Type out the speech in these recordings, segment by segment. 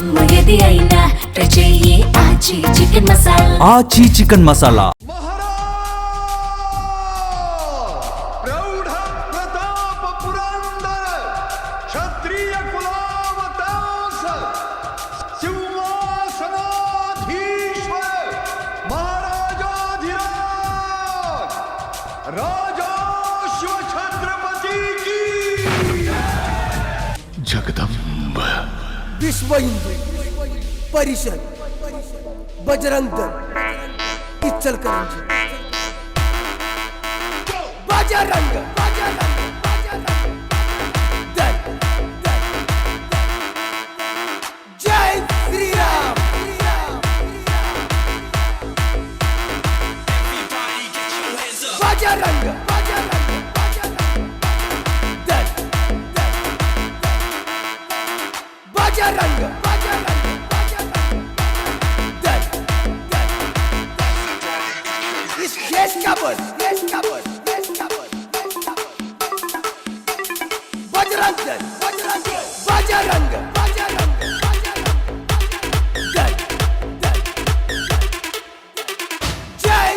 జగదమ్మ ఎది అయినా ట్రై చెయ్యి ఆచి చికెన్ మసాలా. ఆచి చికెన్ మసాలా. जगदम्ब विश्व हिंदू परिषद बजरंग दल इचलकरंजी बजरंग दल जय श्री राम बजरंग बजरंग दल इस देश का बोल बजरंग दल बजरंग दल जय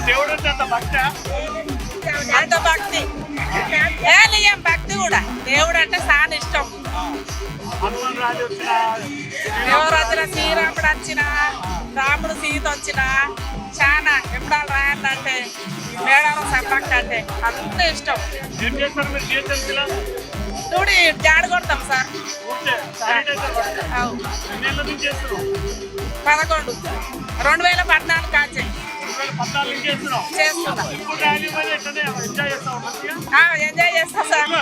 దేవుడు అంత భక్తి భక్తి కూడా దేవుడు అంటే చాలా ఇష్టం. ఎవరు వచ్చిన శ్రీరాముడు వచ్చిన రాముడు సీత వచ్చిన చాలా ఎప్పుడాలు రాయాలంటే మేడారం సప్పక్క అంటే అంత ఇష్టం. చూడి జాడ కొడతాం సార్. 11 2014 కాచే ఎంజాయ్ చేస్తా సార్.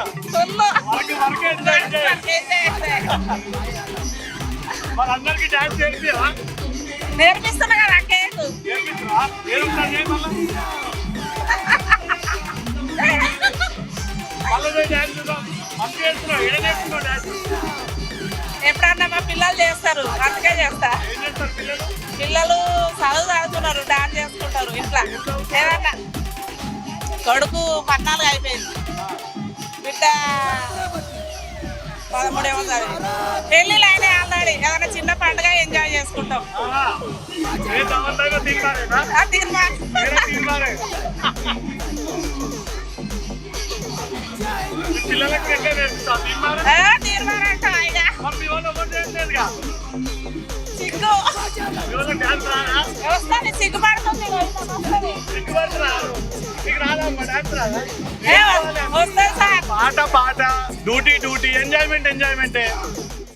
నేర్పిస్తున్నా కదా కేకు. ఎప్పుడన్నా మా పిల్లలు చేస్తారు అందుకే చేస్తా. పిల్లలు చదువు చదువుతున్నారు డాన్స్ చేసుకుంటారు ఇంట్లో. ఏదన్నా కొడుకు 14 అయిపోయింది, బిడ్డ 13 ఏమో చదివి. పెళ్ళిళ్ళు అయినా ఆల్రెడీ ఏదైనా చిన్న పండుగ ఎంజాయ్ చేసుకుంటాం. సిగ్గు వస్తుంది, సిగ్గుపడుతుంది. పాట డ్యూటీ ఎంజాయ్మెంట్